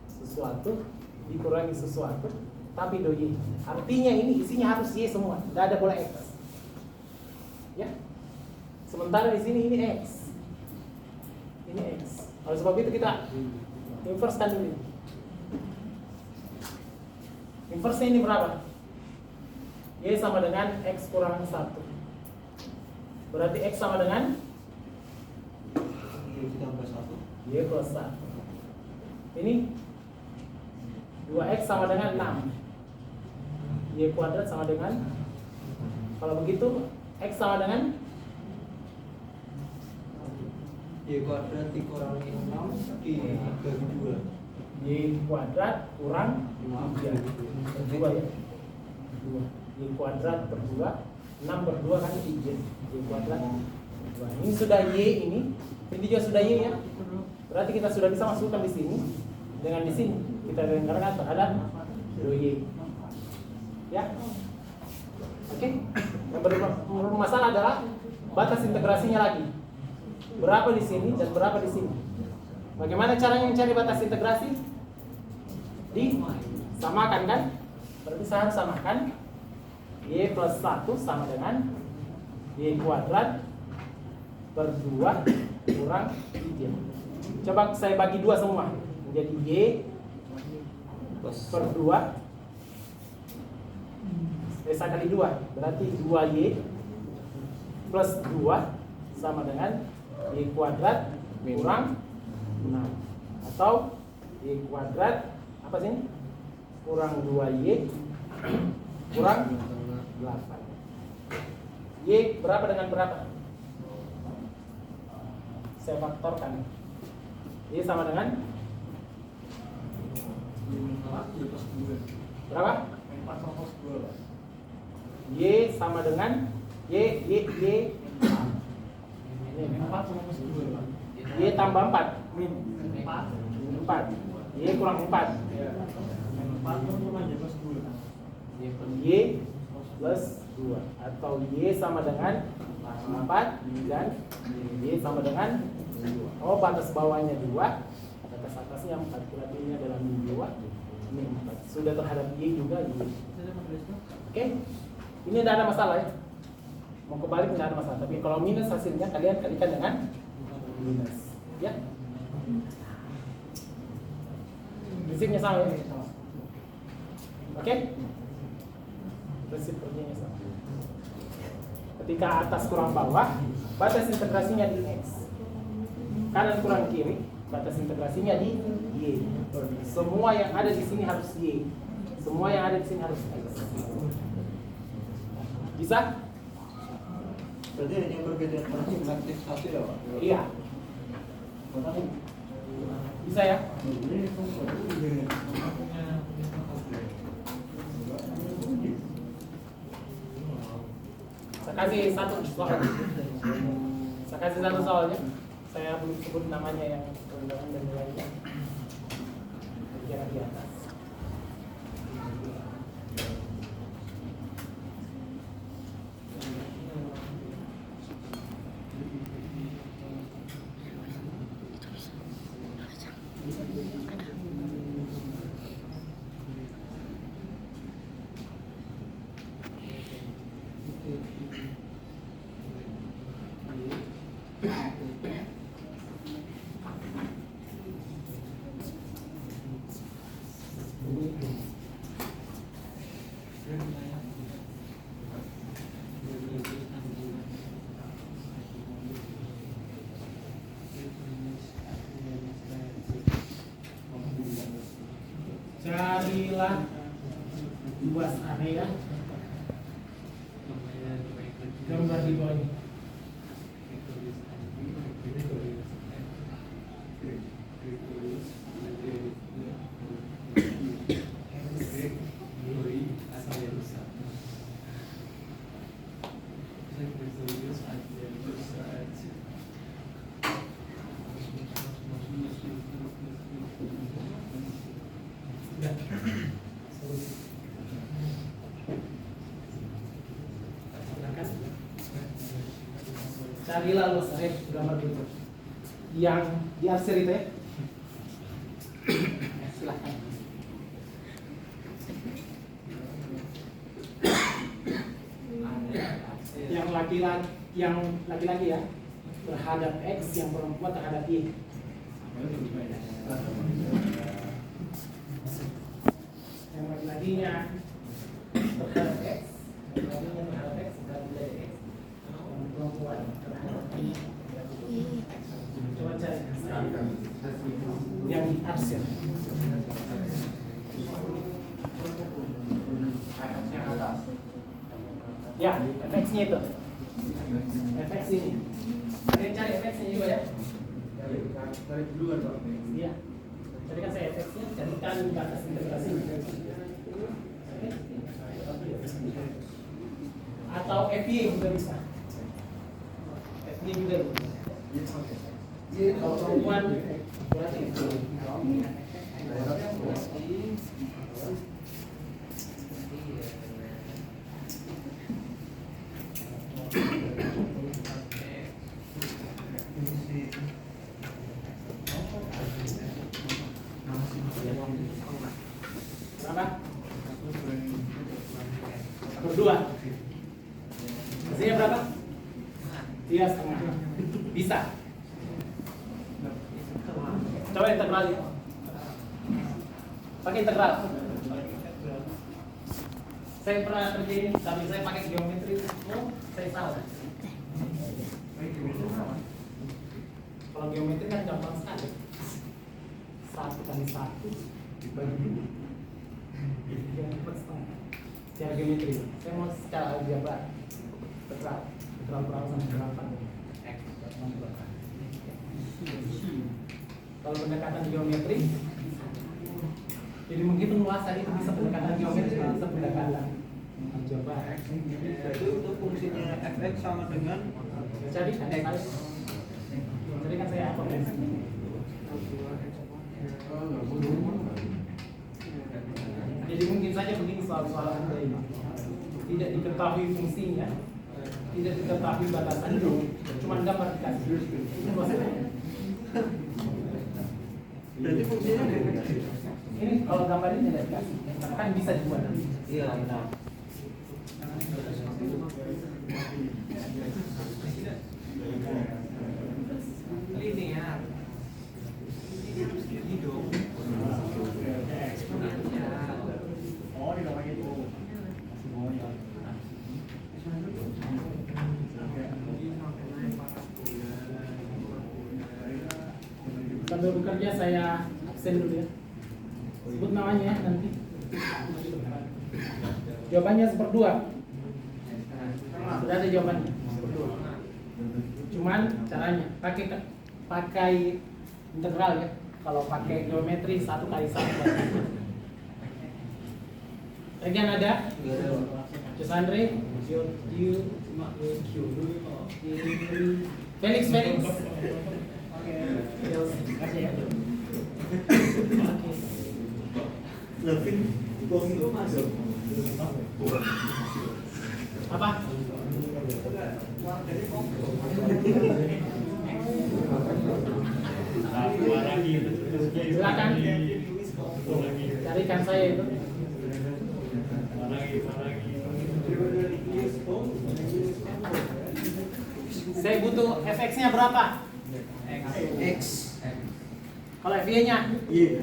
Sesuatu dikurangi sesuatu tapi do Y. Artinya ini isinya harus Y semua, tidak ada bola X. Ya. Sementara di sini ini X. Ini X. Oleh sebab itu kita inversekan dulu. Inverse ini berapa? Y sama dengan X kurang 1. Berarti X sama dengan Y plus 1. Ini 2X sama dengan 6. Y kuadrat sama dengan, kalau begitu X sama dengan Y kuadrat dikurangi 6 dibagi 2. Y kuadrat kurang 3 per 2 ya. 2. Y kuadrat per 2, 6 per 2 kan 3. Y kuadrat 2. Ini sudah Y ini juga sudah Y ya. Berarti kita sudah bisa masukkan di sini. Dengan di sini kita lengkarkan terhadap do Y. Ya. Oke. Yang bermasalah adalah batas integrasinya lagi. Berapa di sini dan berapa di sini. Bagaimana caranya mencari batas integrasi? Disamakan kan? Berarti saya harus samakan Y plus 1 sama dengan Y kuadrat per 2 kurang 3. Coba saya bagi 2 semua. Menjadi Y per 2 kali 2. Berarti 2Y plus 2 sama dengan Y kuadrat kurang 6. Atau Y kuadrat apa sih? Kurang 2Y kurang 8. Y berapa dengan berapa? Saya faktorkan. Y sama dengan berapa? Y sama dengan Y Y tambah 4. 4. Y kurang 4. Y plus 2 atau Y sama dengan 4 dan Y sama dengan 2. Oh, batas bawahnya 2, batas atasnya 4, berarti ini adalah 2, ini 4. Sudah terhadap Y juga Y. Oke, ini tidak ada masalah ya. Mau kebalik tidak ada masalah, tapi kalau minus hasilnya kalian kalikan dengan minus, ya. Prinsipnya sama ya. Oke? Prinsip kerjanya sama. Ketika atas kurang bawah, batas integrasinya di X. Kanan kurang kiri, batas integrasinya di Y. Semua yang ada di sini harus Y. Semua yang ada di sini harus X. Bisa? Berarti hanya perbedaan matematik satu ya Pak? Iya. Bisa ya? Saya kasih satu soal. Saya kasih satu soalnya. Saya belum sebut namanya yang rendahan dan nilainya. Bicara di atas. Carilah luas area gambar di bawah ini. Carilah luas area gambar berikut yang di arsir itu ya. Silahkan. Yang laki-laki ya terhadap X, yang perempuan terhadap Y. Yang laki-lakinya terhadap X, yang laki-lakinya terhadap X, terhadap X. Yang perempuan terhadap Y. Coba cari yang di arsir. Ya, FX-nya itu. FX ini. Ada yang cari FX-nya juga ya? Dari duluan, Pak. Iya. Carikan saya FX-nya, carikan batas integrasi. Atau FY juga bisa. FY juga bisa. Kalau perempuan berarti itu. Berapa? Berdua. Hasilnya berapa? 3,5. Bisa. Coba integral ya. Pakai integral. Saya pernah kerjain, tapi saya pakai geometri. Oh, saya salah. Kalau geometri kan gampang sekali. 1 kali 1 dibagi 2. Secara geometri. Saya mau secara algebra. Integral berapa sama berapa? X. Kalau pendekatan geometri, jadi menghitung luas tadi itu bisa pendekatan geometri, bisa pendekatan algebra. Jadi untuk fungsinya fx sama dengan Jadi kan saya apa? Jadi mungkin saja begini soal-soal Anda ini. Tidak diketahui fungsinya, tidak diketahui batasannya, cuma gambar dikasih. Ini maksudnya. Berarti fungsinya Ini kalau gambar ini tidak dikasih, kan bisa dibuat. iya. Nah. Ini ya. Hidup. Oh, di dalamnya itu. Sambil bekerja saya absen dulu ya. Sebut namanya ya nanti. Jawabannya seperdua. Sudah ada jawabannya. Seperdua. Cuman caranya pakai integral ya. Kalau pakai geometri 1/1. Regan ada? Cesandre? Felix. Levin bom itu masuk. Apa? Silakan carikan saya itu. Saya butuh fx-nya berapa? X. Kalau f-nya Y.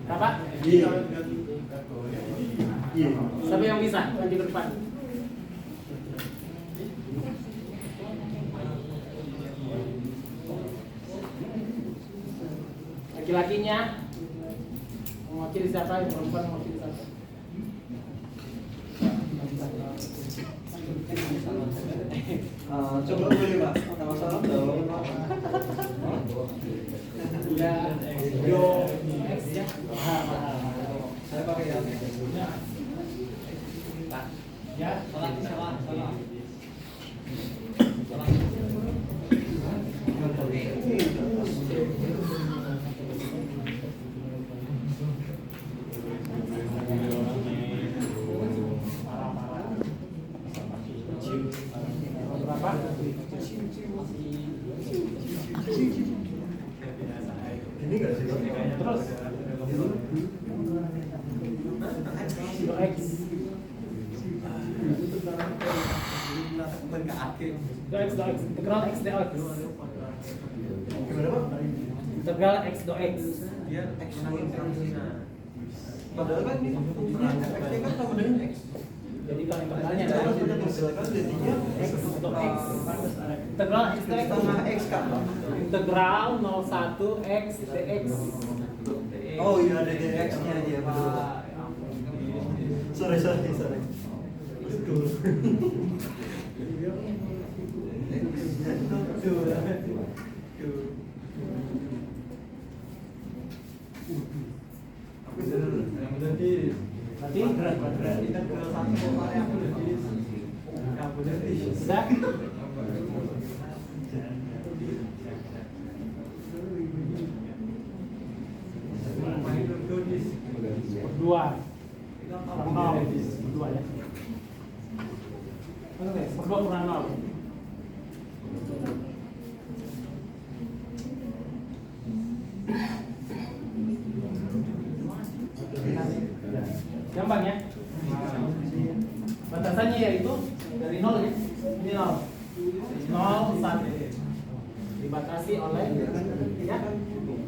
berapa? Y. Y. Siapa yang bisa? Maju ke depan. Laki-lakinya mewakili siapa? Yang perempuan mewakili siapa? Coba boleh Pak, nama salam dong. Ya, yo X ya. Saya pakai yang Ya, berapa? ini nggak sih? Terus yo X. Integral X dx. Gimana Pak? Integral X dx. Dia X padahal kan ini fungsinya X-nya kan sama dengan X. Jadi kalau integralnya Cara adalah sudah menghasilkan jadinya X untuk X. Integral X dx. setengah X kan Pak? Integral 01 X dx. Oh iya ada DX-nya dia Pak. Sorry. Betul. Berarti sudah. Berdua. Nol. Berdua ya. Berdua kurang nol. Gampang ya. Batasannya yaitu dari 0 ya. Ini 0. 0 1. Dibatasi oleh ya.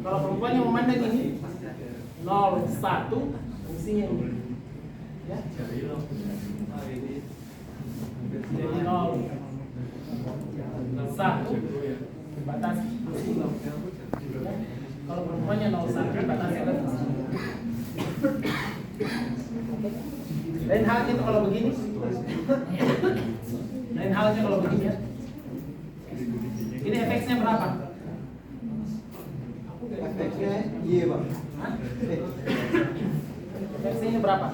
Kalau perempuan yang memandang ini 0 1 fungsinya ini. Ya. Jadi 0 1 dibatasi. Ya. Kalau perempuannya 0 1 dibatasi oleh fungsi. Lain halnya itu kalau begini. Lain halnya kalau begini ya. Ini efeknya berapa? Efeknya iya Pak. Hah? Efeknya berapa?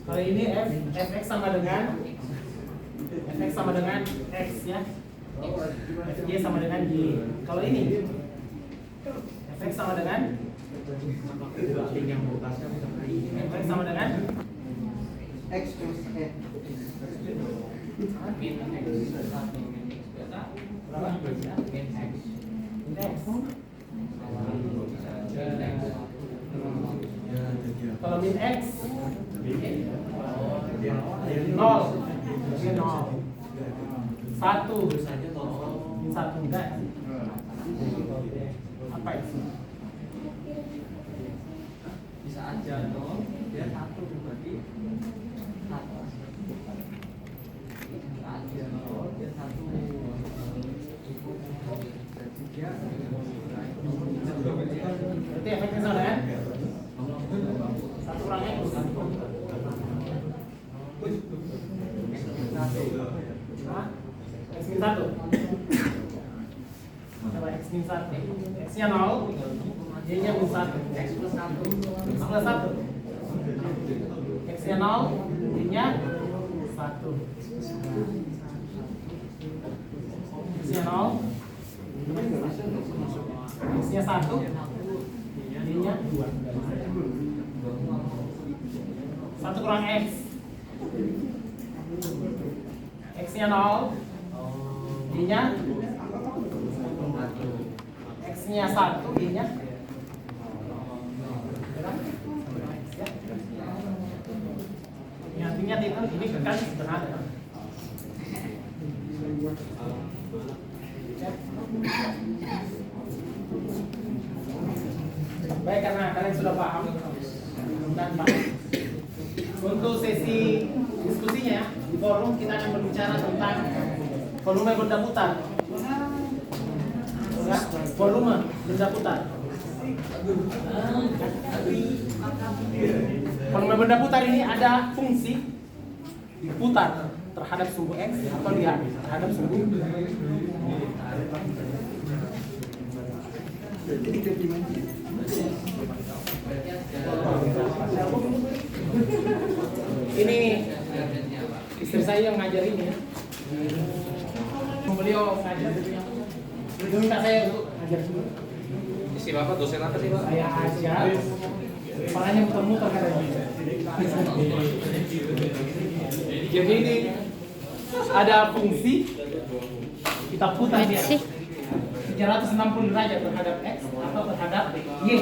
Kali ini fx sama dengan x ya. Fy sama dengan y. Kalau ini fx sama dengan X plus E. kalau min x 0 1 min 1 enggak apa itu Bisa aja toh, dia satu berarti satu. Bisa aja toh, dia satu. berarti efeknya sama kan 1 kurang x Hah? X min 1 coba x min 1 x nya 0 y nya min 1 X plus 1. x plus 1 x nya 0 y nya 1 x nya 0 x nya 1 y nya 2 1 kurang x x nya 0 y nya x nya 1 y nya artinya ini kan sederhana. Baik, karena kalian sudah paham dan paham. Untuk sesi diskusinya di forum kita akan berbicara tentang volume benda putar. Ya, volume benda putar. Volume benda putar ini ada fungsi diputar terhadap sumbu x atau lihat terhadap sumbu ini istri saya yang ngajarin ya. Beliau ngajar, beliau minta saya untuk ngajar dulu. Isi Bapak dosen apa sih, Pak? Saya ajar, kepalanya muter-muter katanya. Jadi ini ada fungsi kita putar dia 360 derajat terhadap x atau terhadap y.